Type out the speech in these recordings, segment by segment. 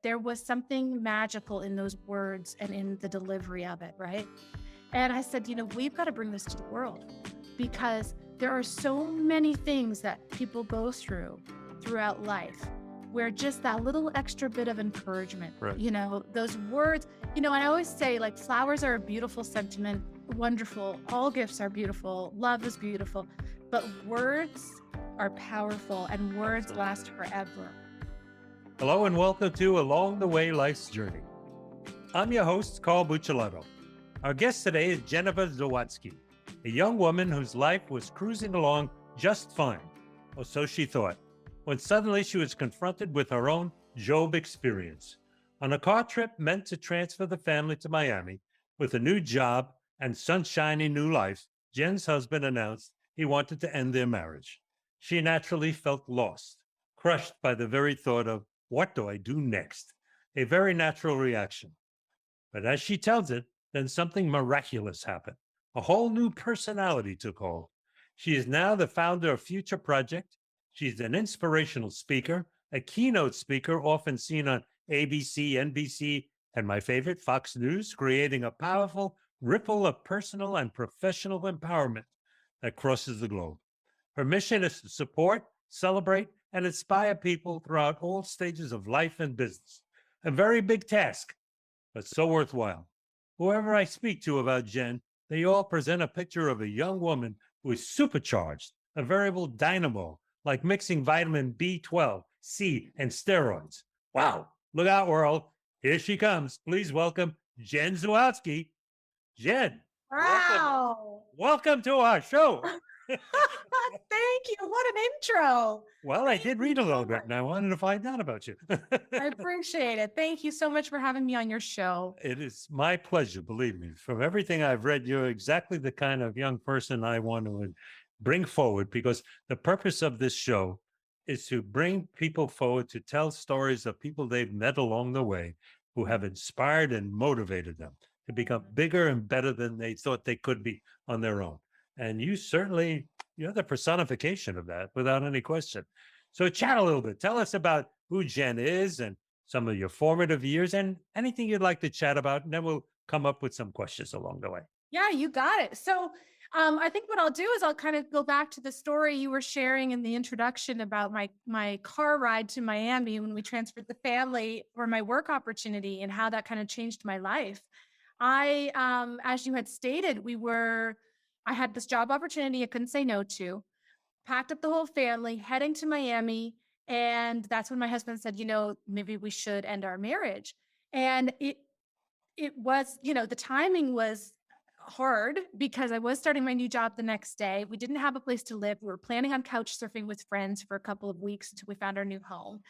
there was something magical in those words and in the delivery of it, right? And I said, we've got to bring this to the world because there are so many things that people go throughout life where just that little extra bit of encouragement, Right. Those words, and I always say like flowers are a beautiful sentiment, wonderful. All gifts are beautiful. Love is beautiful, but words are powerful and words last forever. Hello and welcome to Along the Way Life's Journey. I'm your host, Carl Buccellato. Our guest today is Jen Zawadzki, a young woman whose life was cruising along just fine, or so she thought, when suddenly she was confronted with her own Job experience. On a car trip meant to transfer the family to Miami with a new job and sunshiny new life, Jen's husband announced he wanted to end their marriage. She naturally felt lost, crushed by the very thought of, what do I do next? A very natural reaction. But as she tells it, then something miraculous happened. A whole new personality took hold. She is now the founder of Future Project. She's an inspirational speaker, a keynote speaker often seen on ABC, NBC, and my favorite, Fox News, creating a powerful ripple of personal and professional empowerment that crosses the globe. Her mission is to support, celebrate, and inspire people throughout all stages of life and business. A very big task, but so worthwhile. Whoever I speak to about Jen, they all present a picture of a young woman who is supercharged, a veritable dynamo, like mixing vitamin B12, C, and steroids. Wow, look out, world. Here she comes. Please welcome Jen Zawadzki. Jen, Wow. welcome to our show. Thank you. What an intro. Well, I did read a little bit and I wanted to find out about you. I appreciate it. Thank you so much for having me on your show. It is my pleasure, believe me. From everything I've read, you're exactly the kind of young person I want to bring forward because the purpose of this show is to bring people forward to tell stories of people they've met along the way who have inspired and motivated them to become bigger and better than they thought they could be on their own. And you're the personification of that without any question. So chat a little bit. Tell us about who Jen is and some of your formative years and anything you'd like to chat about. And then we'll come up with some questions along the way. Yeah, you got it. So I think what I'll do is I'll kind of go back to the story you were sharing in the introduction about my car ride to Miami when we transferred the family for my work opportunity and how that kind of changed my life. As you had stated, I had this job opportunity I couldn't say no to, packed up the whole family, heading to Miami. And that's when my husband said, maybe we should end our marriage. And it was, the timing was hard because I was starting my new job the next day. We didn't have a place to live. We were planning on couch surfing with friends for a couple of weeks until we found our new home.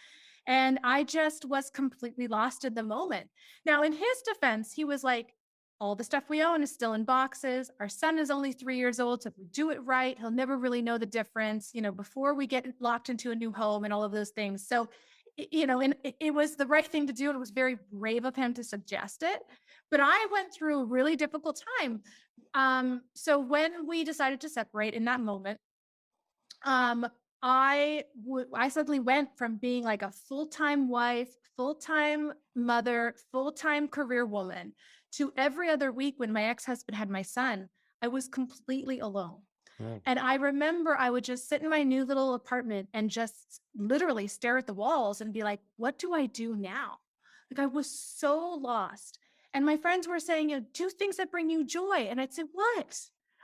And I just was completely lost in the moment. Now, in his defense, he was like, all the stuff we own is still in boxes. Our son is only 3 years old. So if we do it right, he'll never really know the difference, before we get locked into a new home and all of those things. So, and it was the right thing to do. And it was very brave of him to suggest it. But I went through a really difficult time. So when we decided to separate in that moment, I suddenly went from being like a full-time wife, full-time mother, full-time career woman to every other week when my ex-husband had my son, I was completely alone. Right. And I remember I would just sit in my new little apartment and just literally stare at the walls and be like, what do I do now? Like I was so lost. And my friends were saying, do things that bring you joy. And I'd say, what?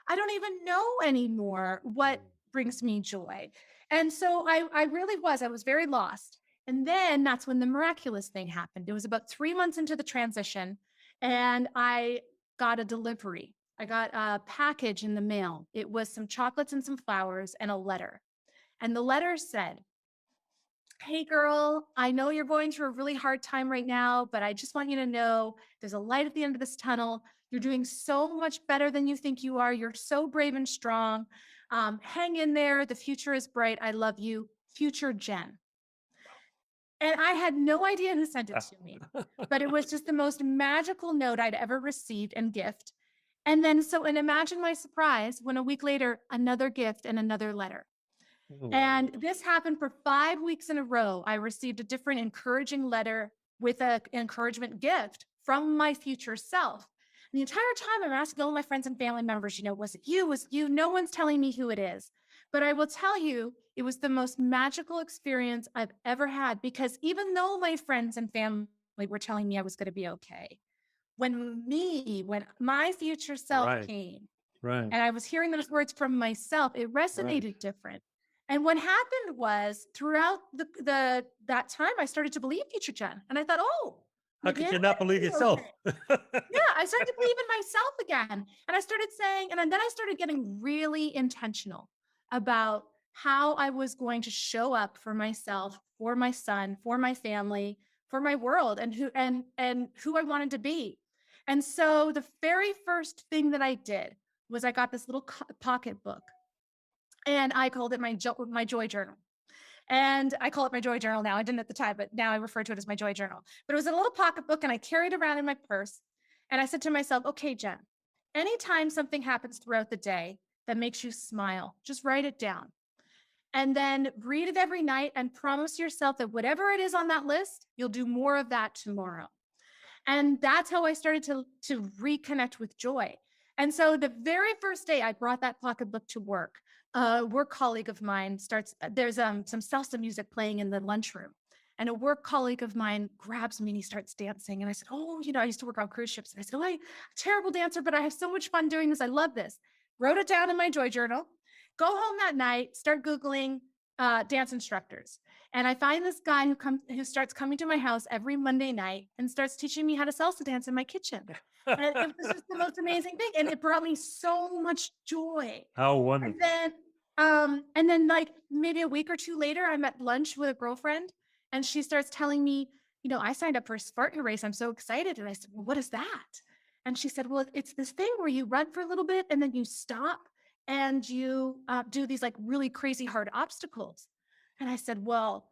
I don't even know anymore what brings me joy. And so I really I was very lost. And then that's when the miraculous thing happened. It was about 3 months into the transition and I got a delivery. I got a package in the mail. It was some chocolates and some flowers and a letter. And the letter said, hey girl, I know you're going through a really hard time right now, but I just want you to know there's a light at the end of this tunnel. You're doing so much better than you think you are. You're so brave and strong. Hang in there. The future is bright. I love you. Future Jen. And I had no idea who sent it to me, but it was just the most magical note I'd ever received and gift. And imagine my surprise when a week later, another gift and another letter. And this happened for 5 weeks in a row. I received a different encouraging letter with an encouragement gift from my future self. And the entire time I'm asking all my friends and family members, was it you? Was it you? No one's telling me who it is. But I will tell you, it was the most magical experience I've ever had, because even though my friends and family were telling me I was going to be okay, when my future self Right. came Right. and I was hearing those words from myself, it Right. resonated different. And what happened was, throughout that time, I started to believe future Jen. And I thought, oh, How maybe could I'm you gonna not believe be yourself? okay. Yeah, I started to believe in myself again. And I started saying, and then I started getting really intentional about how I was going to show up for myself, for my son, for my family, for my world, and who I wanted to be. And so the very first thing that I did was I got this little pocketbook, and I called it my joy journal. And I call it my joy journal now. I didn't at the time, but now I refer to it as my joy journal. But it was a little pocketbook, and I carried it around in my purse. And I said to myself, okay, Jen, anytime something happens throughout the day that makes you smile, just write it down. And then read it every night and promise yourself that whatever it is on that list, you'll do more of that tomorrow. And that's how I started to reconnect with joy. And so the very first day I brought that pocketbook to work, a work colleague of mine there's some salsa music playing in the lunchroom. And a work colleague of mine grabs me and he starts dancing. And I said, oh, I used to work on cruise ships. And I said, oh, I'm a terrible dancer, but I have so much fun doing this. I love this. Wrote it down in my joy journal. Go home that night, start Googling dance instructors. And I find this guy who starts coming to my house every Monday night and starts teaching me how to salsa dance in my kitchen. And it was just the most amazing thing. And it brought me so much joy. How And wonderful. then like maybe a week or two later, I'm at lunch with a girlfriend and she starts telling me, I signed up for a Spartan race. I'm so excited. And I said, well, what is that? And she said, well, it's this thing where you run for a little bit and then you stop and you do these like really crazy hard obstacles. And I said, well,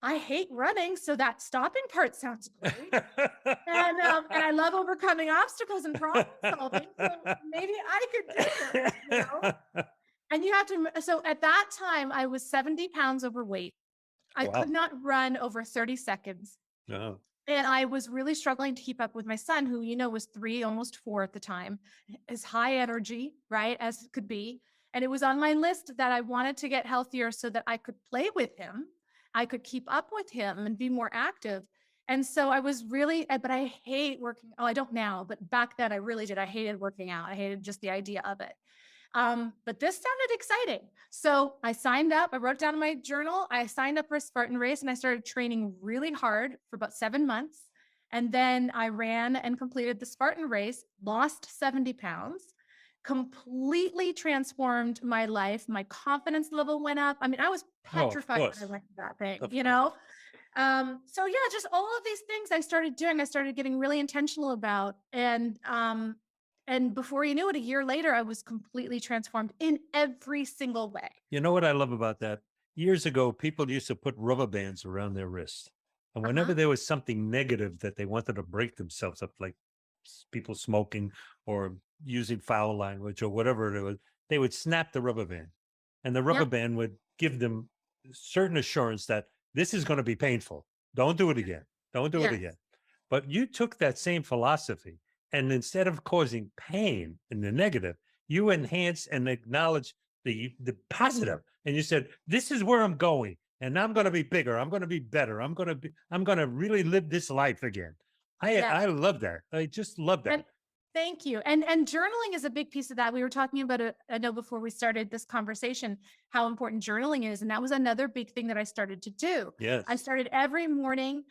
I hate running, so that stopping part sounds great. And I love overcoming obstacles and problem solving. So maybe I could do this. And you have to, so at that time, I was 70 pounds overweight. I could Wow. not run over 30 seconds. No. And I was really struggling to keep up with my son, who, was 3, almost 4 at the time, as high energy, right, as could be. And it was on my list that I wanted to get healthier so that I could play with him. I could keep up with him and be more active. And so I was really, but I hate working. Oh, I don't now, but back then I really did. I hated working out. I hated just the idea of it. But this sounded exciting. So I signed up, I wrote down in my journal, I signed up for a Spartan race and I started training really hard for about 7 months. And then I ran and completed the Spartan race, lost 70 pounds, completely transformed my life. My confidence level went up. I mean, I was Oh, of petrified when I course. went to that thing, Of So yeah, just all of these things I started doing, I started getting really intentional about. And before you knew it, a year later, I was completely transformed in every single way. You know what I love about that? Years ago, people used to put rubber bands around their wrists. And Uh-huh. whenever there was something negative that they wanted to break themselves up, like people smoking or using foul language or whatever it was, they would snap the rubber band. And the rubber Yep. band would give them certain assurance that this is going to be painful. Don't do it again. Don't do it Yes. again. But you took that same philosophy and instead of causing pain in the negative, you enhance and acknowledge the positive. And you said, this is where I'm going. And I'm going to be bigger. I'm going to be better. I'm going to really live this life again. Yes. I love that. I just love that. And thank you. And journaling is a big piece of that. We were talking about it, I know before we started this conversation, how important journaling is. And that was another big thing that I started to do. Yes. I started every morning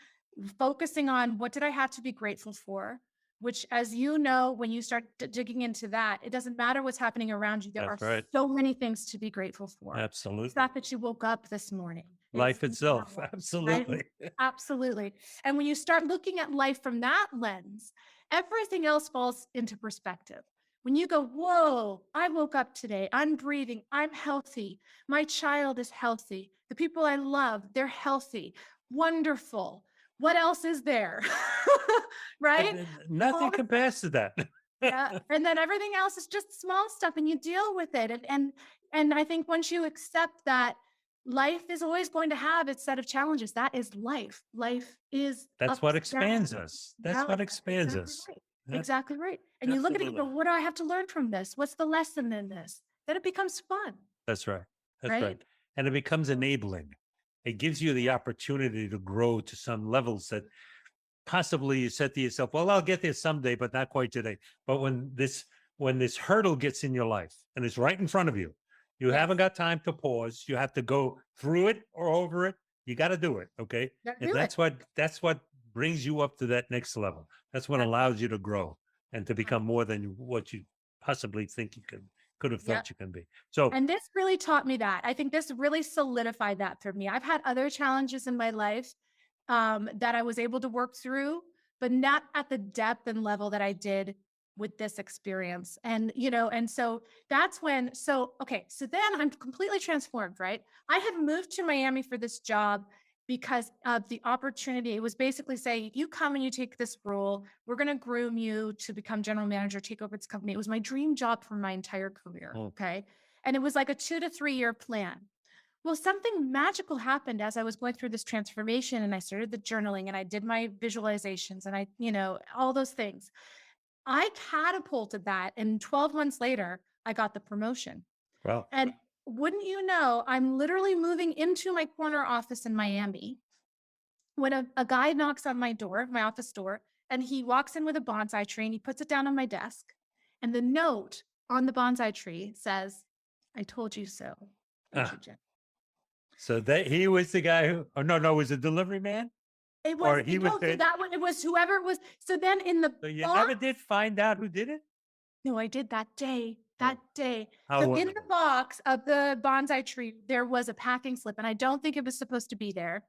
focusing on what did I have to be grateful for, which, as you know, when you start digging into that, it doesn't matter what's happening around you. There That's are right. so many things to be grateful for. The Absolutely. fact that you woke up this morning. Life It's itself. incredible, right? Absolutely. Absolutely. And when you start looking at life from that lens, everything else falls into perspective. When you go, whoa, I woke up today, I'm breathing, I'm healthy, my child is healthy, the people I love, they're healthy, wonderful. What else is there? Right? Nothing All the compares to that. yeah. And then everything else is just small stuff and you deal with it. And I think once you accept that life is always going to have its set of challenges. That is life. Life is That's what ups, expands downs. us. That's Yeah, what expands exactly us. right. That, Exactly right. And you look at it and absolutely. go, what do I have to learn from this? What's the lesson in this? Then it becomes fun, That's right. That's right. right? And it becomes enabling. It gives you the opportunity to grow to some levels that possibly you said to yourself, well, I'll get there someday, but not quite today. But when this hurdle gets in your life and it's right in front of you, you Yes. haven't got time to pause. You have to go through it or over it. You got to do it. Okay. Gotta And do it. that's what brings you up to that next level. That's what That's it. allows you to grow and to become more than what you possibly think you could have Yeah. thought you can be. So And this really taught me that. I think this really solidified that for me. I've had other challenges in my life that I was able to work through, but not at the depth and level that I did with this experience. And, and so that's when, okay, so then I'm completely transformed, right? I had moved to Miami for this job because of the opportunity. It was basically saying, you come and you take this role, we're going to groom you to become general manager, take over this company. It was my dream job for my entire career. mm, Okay. And it was like a 2 to 3 year plan. Well, something magical happened as I was going through this transformation and I started the journaling and I did my visualizations and all those things. I catapulted that. And 12 months later, I got the promotion. well, And wouldn't you know, I'm literally moving into my corner office in Miami when a guy knocks on my door, my office door, and he walks in with a bonsai tree and he puts it down on my desk. And the note on the bonsai tree says, I told you so. ah, Jen. so that he was the guy who, oh, no, was a delivery man It was, or he was no, so the, that one, it was whoever it was. So then in the so you never box, did find out who did it? no, I did that day, Oh, that day. how So in the wonderful. box of the bonsai tree, there was a packing slip, and I don't think it was supposed to be there.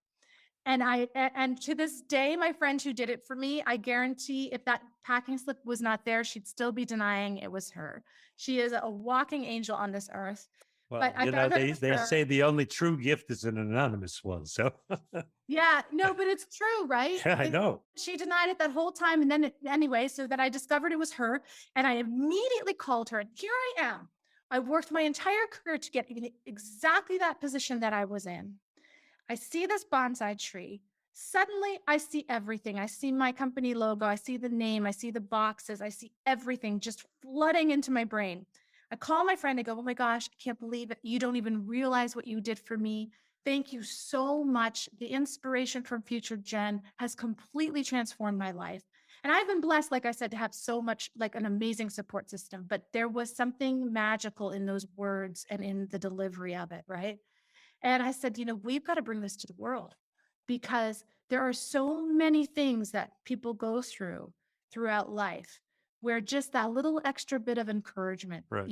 And to this day, my friend who did it for me, I guarantee if that packing slip was not there, she'd still be denying it was her. She is a walking angel on this earth. But Well, I found out it was they her. say the only true gift is an anonymous one. So Yeah, no, but it's true, right? yeah, I know. She denied it that whole time. And then anyway, so that I discovered it was her. And I immediately called her. And here I am. I worked my entire career to get exactly that position that I was in. I see this bonsai tree. Suddenly, I see everything. I see my company logo. I see the name. I see the boxes. I see everything just flooding into my brain. I call my friend. I go, oh my gosh, I can't believe it. You don't even realize what you did for me. Thank you so much. The inspiration from Future Jen has completely transformed my life. And I've been blessed, like I said, to have so much, like an amazing support system. But there was something magical in those words and in the delivery of it, right? And I said, we've got to bring this to the world because there are so many things that people go throughout life where just that little extra bit of encouragement, Right.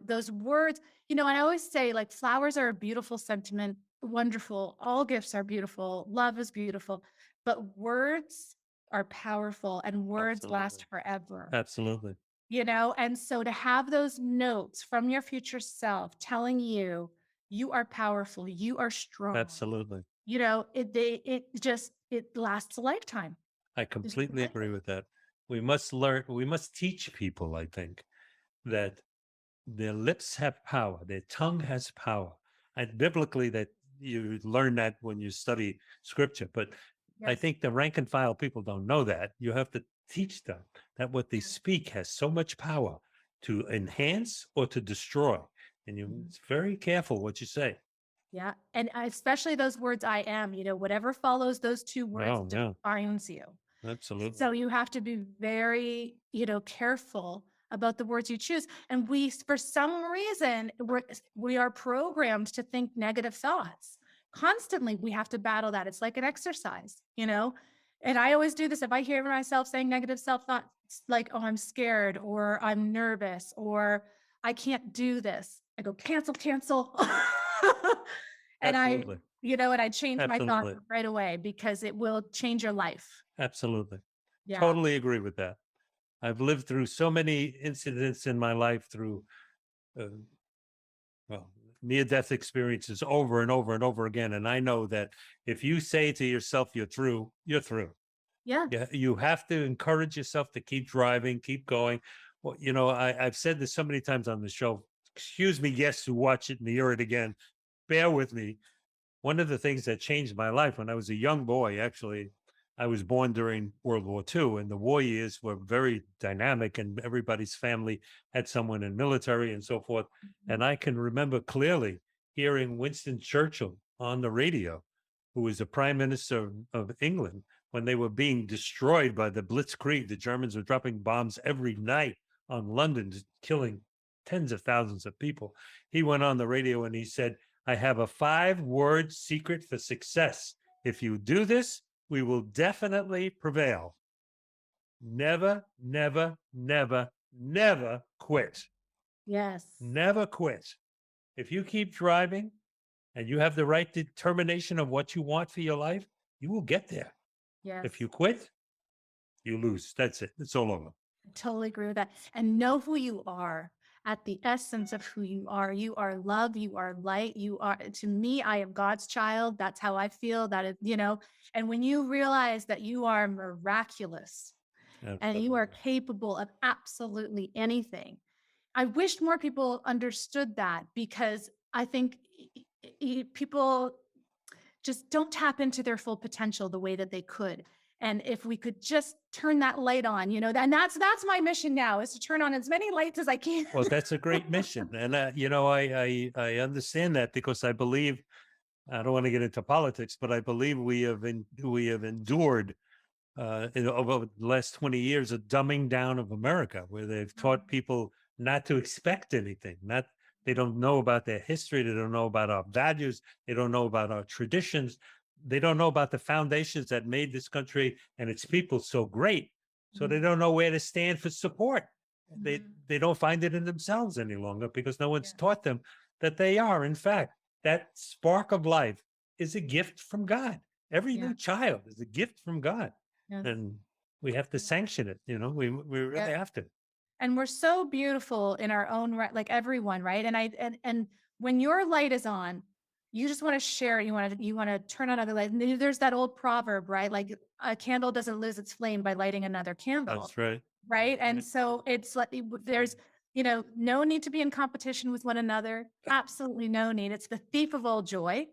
those words, and I always say like flowers are a beautiful sentiment, wonderful. All gifts are beautiful. Love is beautiful, but words are powerful and words Absolutely. last forever. Absolutely. And so to have those notes from your future self telling you you are powerful, you are strong, Absolutely. it lasts a lifetime. I It's completely amazing. agree with that. We must teach people, I think, that their lips have power, their tongue has power. And biblically, that you learn that when you study scripture. But I Yes. think the rank and file people don't know that. You have to teach them that what they speak has so much power to enhance or to destroy. And you Mhm. it's very careful what you say. Yeah. And especially those words I am, whatever follows those two words Oh, yeah, defines you. absolutely. So you have to be very, careful about the words you choose. And for some reason, we are programmed to think negative thoughts constantly. We have to battle that. It's like an exercise. And I always do this. If I hear myself saying negative self thoughts, like, oh, I'm scared or I'm nervous or I can't do this, I go, cancel, cancel. and I, Absolutely. and I change my thought Absolutely. right away because it will change your life. Absolutely. Yeah. Totally agree with that. I've lived through so many incidents in my life through, uh, well, near death experiences over and over and over again. And I know that if you say to yourself, you're through, you're through. Yeah. Yeah, you have to encourage yourself to keep driving, keep going. Well, I've said this so many times on the show. Excuse me, guests who watch it and hear it again. Bear with me. one of the things that changed my life when I was a young boy, actually, I was born during World War II, and the war years were very dynamic, and everybody's family had someone in military and so forth. Mhm. And I can remember clearly hearing Winston Churchill on the radio, who was the prime minister of England, when they were being destroyed by the Blitzkrieg. The Germans were dropping bombs every night on London, just killing tens of thousands of people. He went on the radio and he said, I have a 5-word secret for success. If you do this, we will definitely prevail. Never, never, never, never quit. Yes. Never quit. If you keep driving and you have the right determination of what you want for your life, you will get there. If Yes. you quit, you lose. That's it. It's all over. I totally agree with that. And know who you are at the essence of who you are. You are love. You are light. You are, to me, I am God's child. That's how I feel. That is, and when you realize that you are miraculous and you are Absolutely. capable of absolutely anything, I wish more people understood that, because I think people just don't tap into their full potential the way that they could. And if we could just turn that light on, and that's my mission now, is to turn on as many lights as I can. Well, that's a great mission. And, I understand that because I believe, I don't want to get into politics, but I believe we have endured over the last 20 years of dumbing down of America, where they've taught people not to expect anything. Not They don't know about their history, they don't know about our values, they don't know about our traditions, they don't know about the foundations that made this country and its people so great. So they Mhm. don't know where to stand for support. They Mhm. they don't find it in themselves any longer because no one's Yeah. taught them that they are, in fact, that spark of life is a gift from God. Every Yeah. new child is a gift from God, Yes. and we have to sanction it. We really Yeah. have to. And we're so beautiful in our own right, like everyone, right? And when your light is on, you just want to share it. You want to turn on other light. And there's that old proverb, right? Like a candle doesn't lose its flame by lighting another candle, That's right. right? And Right. so it's like there's no need to be in competition with one another. Absolutely no need. It's the thief of all joy,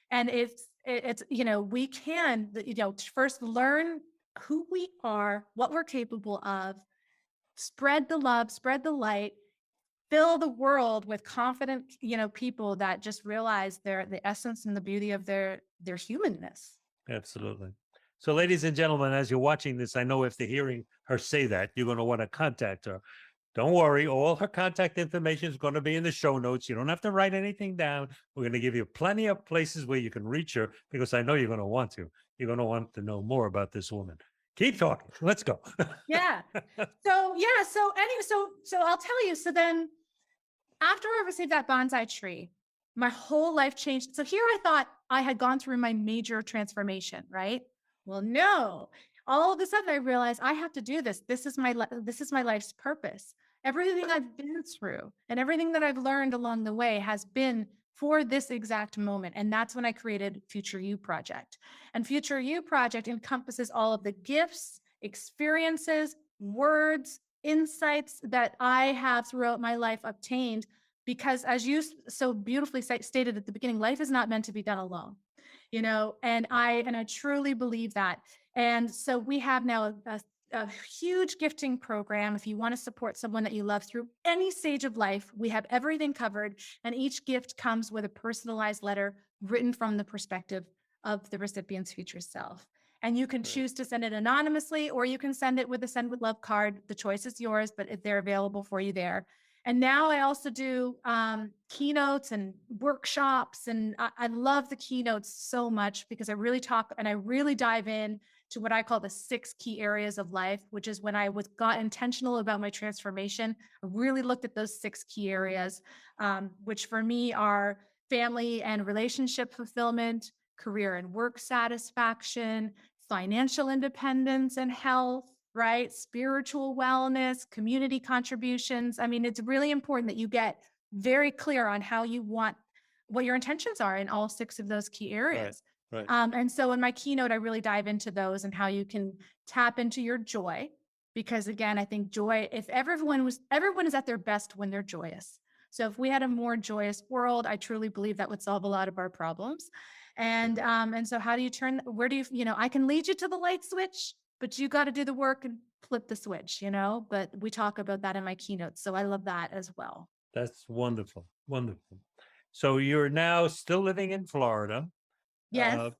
and it's we can first learn who we are, what we're capable of, spread the love, spread the light, fill the world with confident, people that just realize the essence and the beauty of their humanness. Absolutely. So, ladies and gentlemen, as you're watching this, I know after hearing her say that, you're going to want to contact her. Don't worry, all her contact information is going to be in the show notes. You don't have to write anything down. We're going to give you plenty of places where you can reach her because I know you're going to want to. You're going to want to know more about this woman. Keep talking. Let's go. Yeah. So yeah. So anyway, so I'll tell you. So then, after I received that bonsai tree, my whole life changed. So here I thought I had gone through my major transformation, right? Well, no. All of a sudden I realized I have to do this. This is my life's purpose. Everything I've been through and everything that I've learned along the way has been for this exact moment. And that's when I created Future You Project. And Future You Project encompasses all of the gifts, experiences, words, insights that I have throughout my life obtained, because as you so beautifully stated at the beginning, life is not meant to be done alone, and I truly believe that. And so we have now a huge gifting program. If you want to support someone that you love through any stage of life, we have everything covered, and each gift comes with a personalized letter written from the perspective of the recipient's future self. And you can Right. choose to send it anonymously, or you can send it with a Send with Love card. The choice is yours, but they're available for you there. And now I also do keynotes and workshops. And I love the keynotes so much because I really talk and I really dive in to what I call the 6 key areas of life, which is when I got intentional about my transformation. I really looked at those 6 key areas, which for me are family and relationship fulfillment, career and work satisfaction, financial independence and health, right? Spiritual wellness, community contributions. I mean, it's really important that you get very clear on how you want, what your intentions are in all 6 of those key Right. areas. Right. And so in my keynote, I really dive into those and how you can tap into your joy. Because again, I think joy, if everyone is at their best when they're joyous. So if we had a more joyous world, I truly believe that would solve a lot of our problems. And so how do you where do you, I can lead you to the light switch, but you got to do the work and flip the switch, but we talk about that in my keynotes. So I love that as well. That's wonderful. Wonderful. So you're now still living in Florida. Yes. Uh,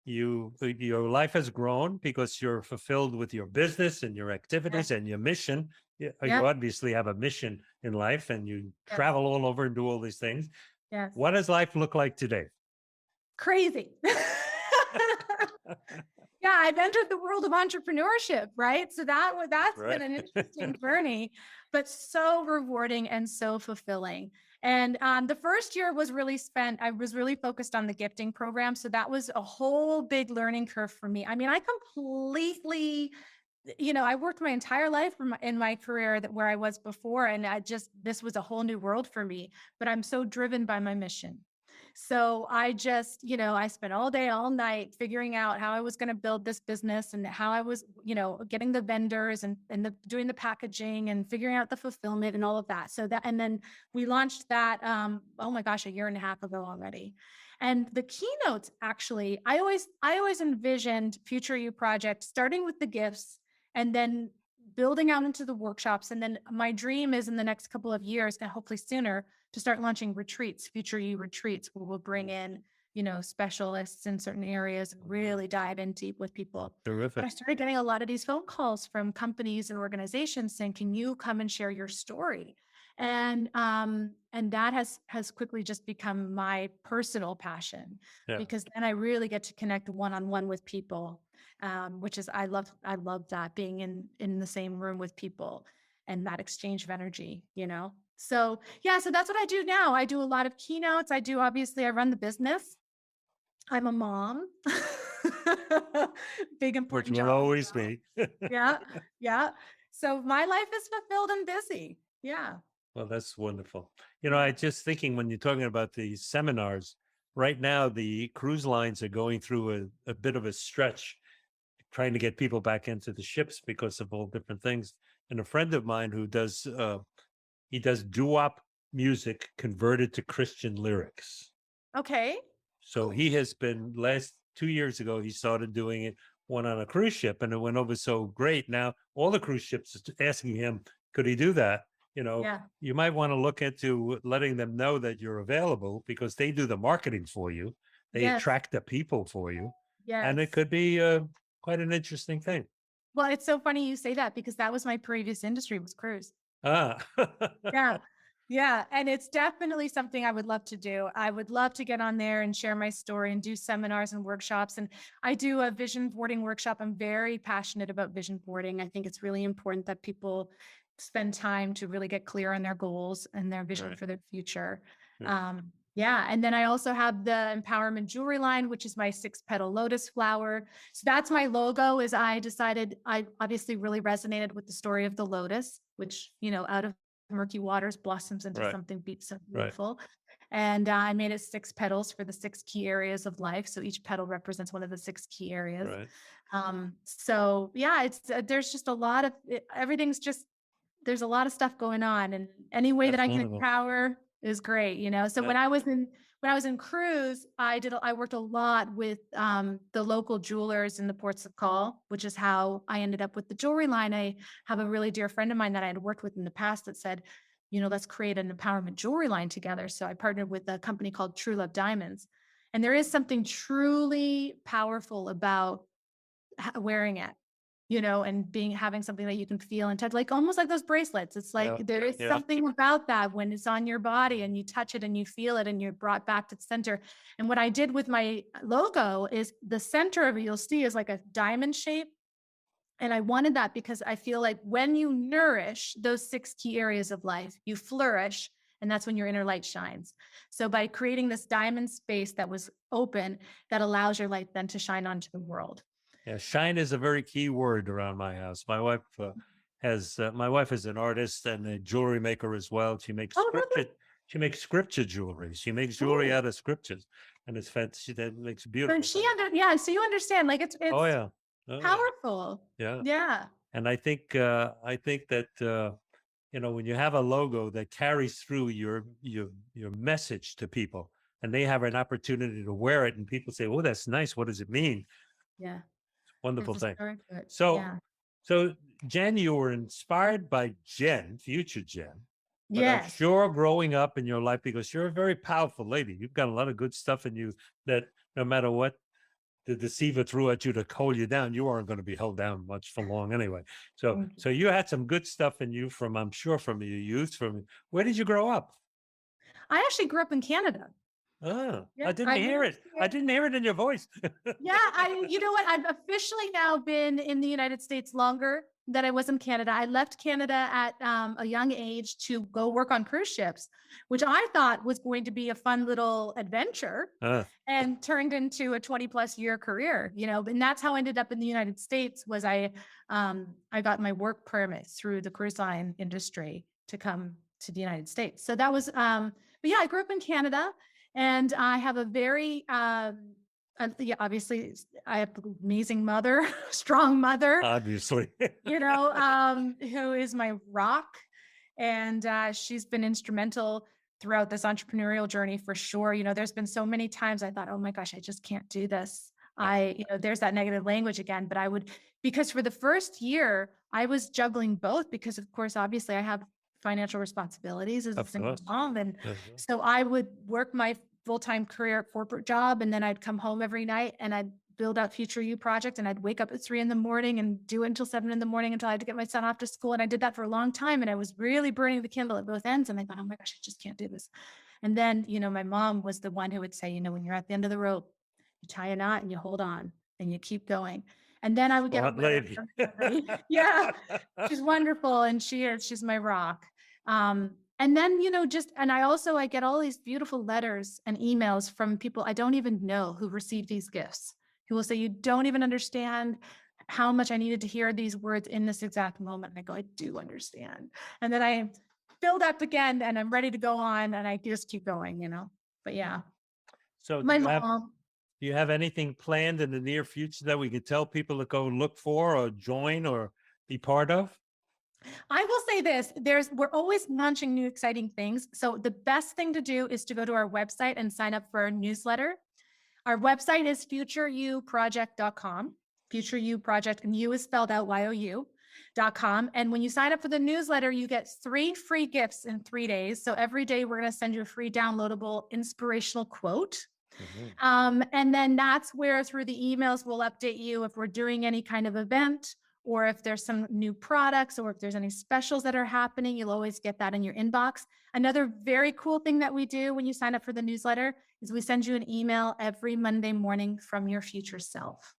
your life has grown because you're fulfilled with your business and your Yes. activities and your mission. You Yep. obviously have a mission in life, and you Yes. travel all over and do all these things. Yes. What does life look like today? Crazy. Yeah, I've entered the world of entrepreneurship, right? So that's Right. been an interesting journey, but so rewarding and so fulfilling. And the first year was really spent, I was really focused on the gifting program. So that was a whole big learning curve for me. I mean, I completely, I worked my entire life in my career where I was before, and this was a whole new world for me, but I'm so driven by my mission. So I just, I spent all day, all night figuring out how I was going to build this business and how I was, getting the vendors and doing the packaging and figuring out the fulfillment and all of that. And then we launched that, oh my gosh, a year and a half ago already. And the keynotes, actually, I always envisioned Future You Project starting with the gifts and then building out into the workshops. And then my dream is in the next couple of years, and hopefully sooner, to start launching retreats, Future You retreats, where we'll bring in, specialists in certain areas and really dive in deep with people. But I Terrific. started getting a lot of these phone calls from companies and organizations saying, "Can you come and share your story?" And that has quickly just become my personal passion, Yeah. because then I really get to connect one-on-one with people, which is I love that, being in the same room with people and that exchange of energy. So yeah, so that's what I do now. I do a lot of keynotes. I run the business. I'm a mom. Big Which important will job as always well. be. Yeah. Yeah. So my life is fulfilled and busy. Yeah. Well, that's wonderful. I Yeah. just thinking when you're talking about the seminars, right now the cruise lines are going through a bit of a stretch trying to get people back into the ships because of all different things. And a friend of mine who does he does doo-wop music converted to Christian lyrics. Okay. So he has been last 2 years ago, he started doing it one on a cruise ship and it went over so great. Now all the cruise ships are asking him, could he do that? Yeah. You might want to look into letting them know that you're available because they do the marketing for you. They Yes. attract the people for you. And it Yes. could be quite an interesting thing. Well, it's so funny you say that, because that was my previous industry, was cruise. Ah, Yeah. Yeah. And it's definitely something I would love to do. I would love to get on there and share my story and do seminars and workshops. And I do a vision boarding workshop. I'm very passionate about vision boarding. I think it's really important that people spend time to really get clear on their goals and their vision right. for their future. Yeah. Yeah. And then I also have the empowerment jewelry line, which is my 6-petal lotus flower. So that's my logo. I obviously really resonated with the story of the lotus, which, out of murky waters blossoms into Right. something so Right. beautiful. And I made it 6 petals for the 6 key areas of life. So each petal represents one of the 6 key areas. Right. So yeah, there's just a lot of everything's just, there's a lot of stuff going on, and any way that That's I can wonderful. empower is great. So Yeah. when I was in cruise, I worked a lot with the local jewelers in the ports of call, which is how I ended up with the jewelry line. I have a really dear friend of mine that I had worked with in the past that said, let's create an empowerment jewelry line together. So I partnered with a company called True Love Diamonds. And there is something truly powerful about wearing it, and having something that you can feel and touch, like almost like those bracelets. It's Yeah. like there is Yeah. something about that when it's on your body and you touch it and you feel it and you're brought back to the center. And what I did with my logo is the center of it, you'll see, is like a diamond shape. And I wanted that because I feel like when you nourish those 6 key areas of life, you flourish. And that's when your inner light shines. So by creating this diamond space that was open, that allows your light then to shine onto the world. Yeah, shine is a very key word around my house. My wife is an artist and a jewelry maker as well. She makes Oh, scripture. She makes scripture jewelry. She makes jewelry really? out of scriptures, and it's fancy. That makes So beautiful things. yeah, so you understand, like it's Oh it's yeah, oh yeah, powerful. yeah. Yeah. And I think that when you have a logo that carries through your message to people, and they have an opportunity to wear it, and people say, "Oh, that's nice. What does it mean?" Yeah. Wonderful There's a thing. story to it. So, Yeah. so Jen, you were inspired by Jen, future Jen, but I'm Yes. sure growing up in your life, because you're a very powerful lady, you've got a lot of good stuff in you that no matter what the deceiver threw at you to hold you down, you aren't going to be held down much for long anyway. So, Thank you. so you had some good stuff in you from, I'm sure, from your youth. From where did you grow up? I actually grew up in Canada. Oh, Yeah, I didn't I hear moved it. I here. didn't hear it in your voice. Yeah, you know what? I've officially now been in the United States longer than I was in Canada. I left Canada at a young age to go work on cruise ships, which I thought was going to be a fun little adventure Uh, and turned into a 20 plus year career, and that's how I ended up in the United States was I got my work permit through the cruise line industry to come to the United States. So that was, but yeah, I grew up in Canada and I have a very, yeah, obviously, I have an amazing mother, strong mother, obviously. who is my rock. And she's been instrumental throughout this entrepreneurial journey for sure. There's been so many times I thought, oh my gosh, I just can't do this. There's that negative language again, but because for the first year, I was juggling both because, of course, obviously, I have financial responsibilities as a Of single course. mom. And Uh-huh. so I would work my full-time career corporate job. And then I'd come home every night and I'd build out Future You project. And I'd wake up at 3 a.m. and do it until 7 a.m. until I had to get my son off to school. And I did that for a long time. And I was really burning the candle at both ends. And I thought, oh my gosh, I just can't do this. And then, my mom was the one who would say, when you're at the end of the rope, you tie a knot and you hold on and you keep going. And then I would get a Smart letter lady. from somebody. Yeah, she's wonderful. And she's my rock. And then, I get all these beautiful letters and emails from people I don't even know who receive these gifts, who will say, you don't even understand how much I needed to hear these words in this exact moment. And I go, I do understand. And then I filled up again and I'm ready to go on and I just keep going. But yeah, So my mom. do you have anything planned in the near future that we could tell people to go look for or join or be part of? I will say this, we're always launching new exciting things. So the best thing to do is to go to our website and sign up for our newsletter. Our website is futureyouproject.com. Future You Project, and you is spelled out YOU.com. And when you sign up for the newsletter, you get 3 free gifts in 3 days. So every day we're going to send you a free downloadable inspirational quote. And then that's where through the emails, we'll update you if we're doing any kind of event or if there's some new products or if there's any specials that are happening, you'll always get that in your inbox. Another very cool thing that we do when you sign up for the newsletter is we send you an email every Monday morning from your future self.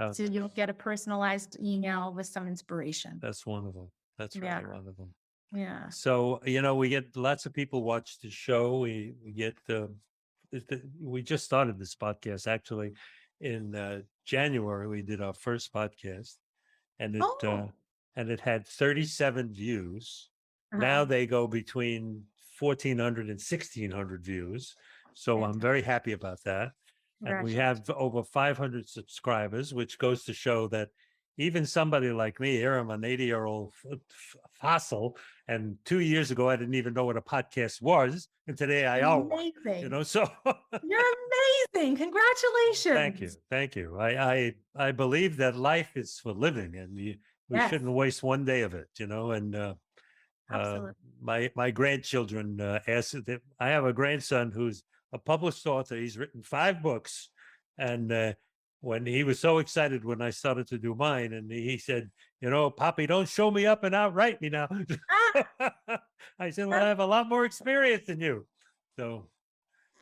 Oh, So you'll get a personalized email with some inspiration. that's wonderful. That's Yeah. really wonderful. Yeah. So, we get lots of people watch the show. We get we just started this podcast actually in January. We did our first podcast, and Oh. it had 37 views. Uh-huh. Now they go between 1,400 and 1,600 views. So I'm Fantastic. very happy about that. And we have over 500 subscribers, which goes to show that even somebody like me, here I'm an 80-year-old fossil, and 2 years ago I didn't even know what a podcast was, and today I own one. Amazing. So You're amazing. Congratulations. thank you. I believe that life is for living, and we Yes, shouldn't waste one day of it. And absolutely. my grandchildren ask that I have a grandson who's a published author. He's written 5 books, and when he was so excited when I started to do mine, and he said, Poppy, don't show me up and outright me now. I said, well, I have a lot more experience than you. So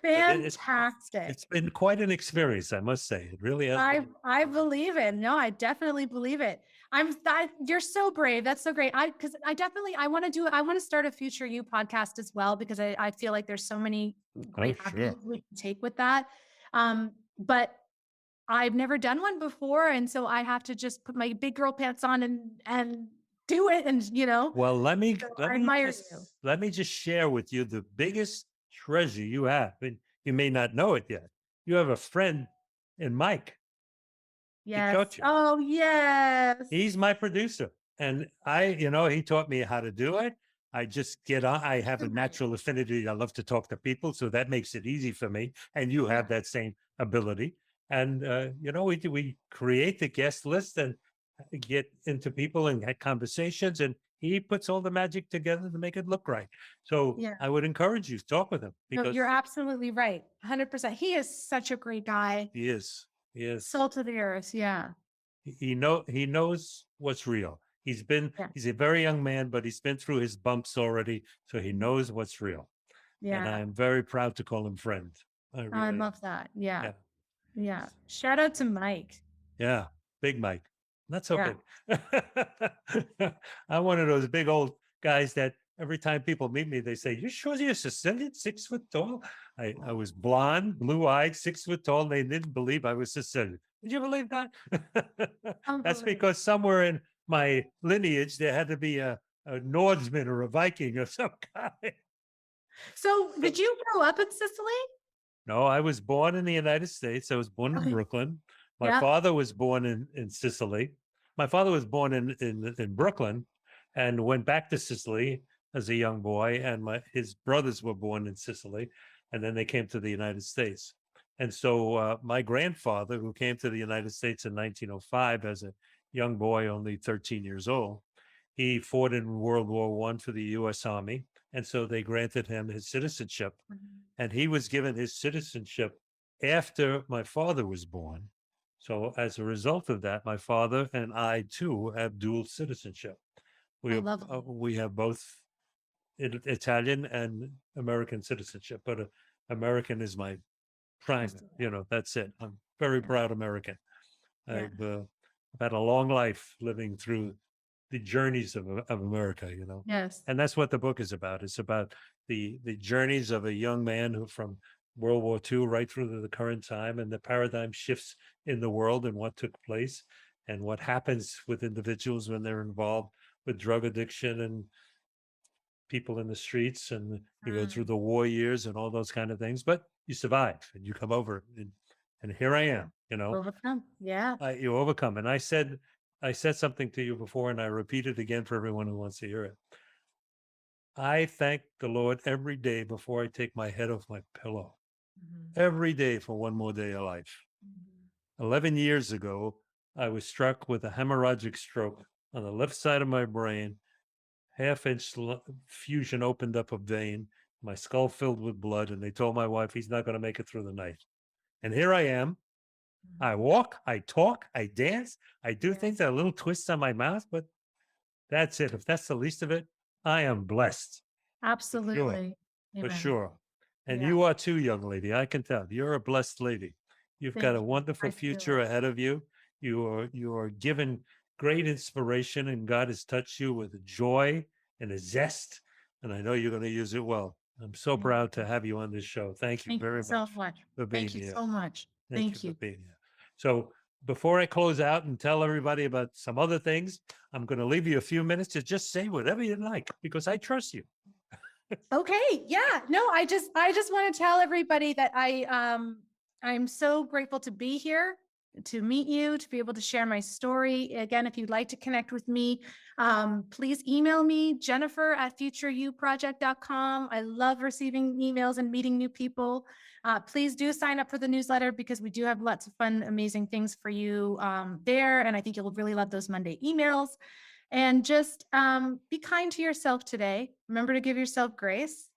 Fantastic. it's been quite an experience, I must say. It really has. I believe it. No, I definitely believe it. You're so brave. That's so great. I want to start a Future You podcast as well, because I feel like there's so many great avenues we can take with that. But I've never done one before. And so I have to just put my big girl pants on and do it. And, Well, I admire you. let me just share with you the biggest treasure you have, and you may not know it yet. You have a friend in Mike. Yes. Oh, yes. He's my producer, and he taught me how to do it. I just get on. I have a natural affinity. I love to talk to people, so that makes it easy for me. And you have that same ability. And we create the guest list and get into people and had conversations, and he puts all the magic together to make it look right. So Yeah. I would encourage you to talk with him No, because you're absolutely right. 100%. He is such a great guy. he is. He is. Salt of the earth. Yeah. He knows what's real. Yeah. He's a very young man, but he's been through his bumps already, so he knows what's real. And Yeah. I'm very proud to call him friend. I Oh, I really am. love that. Yeah. Yeah. Yeah. Shout out to Mike. Yeah. Big Mike. Not so Yeah. big. I'm one of those big old guys that every time people meet me, they say, "You sure you're Sicilian, 6 foot tall?" I was blonde, blue-eyed, 6 foot tall. And they didn't believe I was Sicilian. Did you believe that? That's Unbelievable. because somewhere in my lineage there had to be a Nordsman or a Viking of some kind. So, did you grow up in Sicily? No, I was born in the United States. I was born in Okay. Brooklyn. My Yeah. father was born in Sicily. My father was born in Brooklyn and went back to Sicily as a young boy. And his brothers were born in Sicily. And then they came to the United States. And so my grandfather, who came to the United States in 1905 as a young boy, only 13 years old, he fought in World War I for the U.S. Army. And so they granted him his citizenship, and he was given his citizenship after my father was born. So as a result of that, my father and I too have dual citizenship. I love it. We have both Italian and American citizenship, but American is my prime. That's it. I'm very proud American. Yeah. I've had a long life living through the journeys of America, Yes. and that's what the book is about. It's about the journeys of a young man who from World War II right through to the current time, and the paradigm shifts in the world and what took place and what happens with individuals when they're involved with drug addiction and people in the streets, and you go through the war years and all those kind of things, but you survive and you come over, and here I am, Overcome. Yeah. you overcome. And I said something to you before, and I repeat it again for everyone who wants to hear it. I thank the Lord every day before I take my head off my pillow, every day for one more day of life. 11 years ago, I was struck with a hemorrhagic stroke on the left side of my brain. Half-inch fusion opened up a vein, my skull filled with blood, and they told my wife he's not going to make it through the night. And here I am. I walk, I talk, I dance, I do things that are little twists on my mouth, but that's it. If that's the least of it, I am blessed. Absolutely. For Amen. sure. And Yeah. you are too, young lady. I can tell. You're a blessed lady. You've Thank got a you. wonderful I feel future it. ahead of you. You are given great inspiration, and God has touched you with a joy and a zest. And I know you're going to use it well. I'm so proud to have you on this show. Thank you Thank you very so much much. for being Thank you here. so much. Thank you Thank for you. being here. So before I close out and tell everybody about some other things, I'm going to leave you a few minutes to just say whatever you'd like, because I trust you. Okay. Yeah. No, I just want to tell everybody that I'm so grateful to be here, to meet you, to be able to share my story. Again, if you'd like to connect with me, please email me, jennifer@futureYouProject.com. I love receiving emails and meeting new people. Please do sign up for the newsletter, because we do have lots of fun, amazing things for you there. And I think you'll really love those Monday emails. And just be kind to yourself today. Remember to give yourself grace,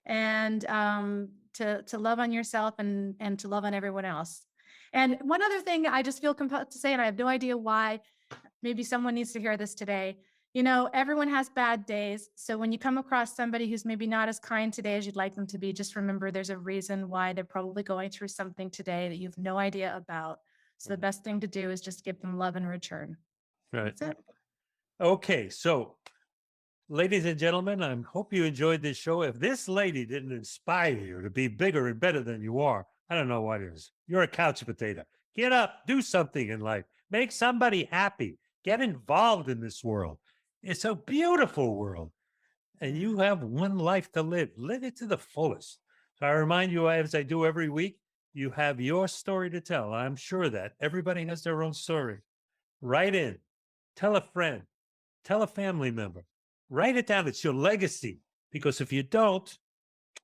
and to love on yourself, and to love on everyone else. And one other thing I just feel compelled to say, and I have no idea why, maybe someone needs to hear this today. Everyone has bad days. So when you come across somebody who's maybe not as kind today as you'd like them to be, just remember there's a reason why they're probably going through something today that you have no idea about. So the best thing to do is just give them love in return. Right. That's it. Okay. So, ladies and gentlemen, I hope you enjoyed this show. If this lady didn't inspire you to be bigger and better than you are, I don't know what is. You're a couch potato. Get up, do something in life, make somebody happy, get involved in this world. It's a beautiful world, and you have one life to live. Live it to the fullest. So I remind you, as I do every week, you have your story to tell. I'm sure that everybody has their own story. Write in, tell a friend, tell a family member. Write it down. It's your legacy. Because if you don't,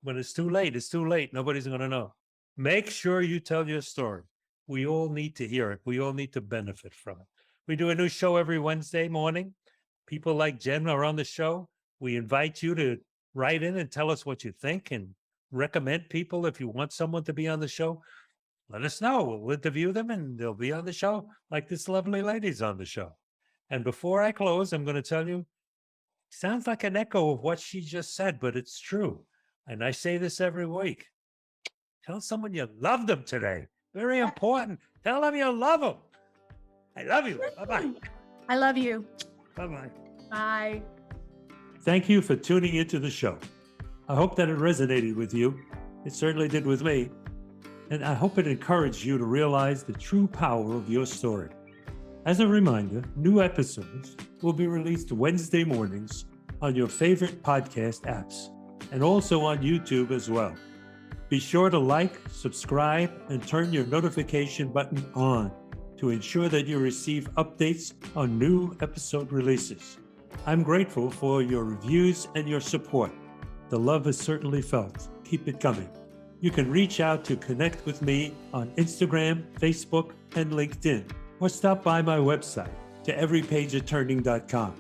when it's too late, it's too late. Nobody's going to know. Make sure you tell your story. We all need to hear it. We all need to benefit from it. We do a new show every Wednesday morning. People like Jen are on the show. We invite you to write in and tell us what you think and recommend people. If you want someone to be on the show, let us know. We'll interview them and they'll be on the show like this lovely lady's on the show. And before I close, I'm going to tell you, sounds like an echo of what she just said, but it's true. And I say this every week. Tell someone you love them today. Very important. Tell them you love them. I love you. Bye-bye. I love you. Bye-bye. Bye. Thank you for tuning into the show. I hope that it resonated with you. It certainly did with me. And I hope it encouraged you to realize the true power of your story. As a reminder, new episodes will be released Wednesday mornings on your favorite podcast apps and also on YouTube as well. Be sure to like, subscribe, and turn your notification button on to ensure that you receive updates on new episode releases. I'm grateful for your reviews and your support. The love is certainly felt. Keep it coming. You can reach out to connect with me on Instagram, Facebook, and LinkedIn, or stop by my website, toeverypageofturning.com.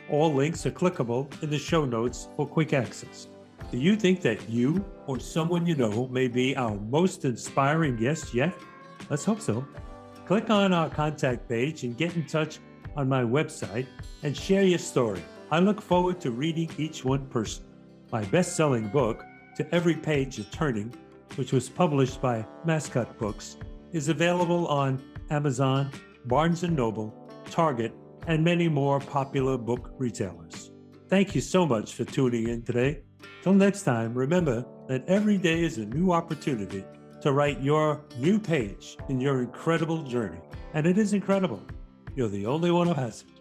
All links are clickable in the show notes for quick access. Do you think that you or someone you know may be our most inspiring guest yet? Let's hope so. Click on our contact page and get in touch on my website and share your story. I look forward to reading each one personally. My best-selling book, To Every Page of Turning, which was published by Mascot Books, is available on Amazon, Barnes & Noble, Target, and many more popular book retailers. Thank you so much for tuning in today. Till next time, remember that every day is a new opportunity to write your new page in your incredible journey. And it is incredible. You're the only one who has it.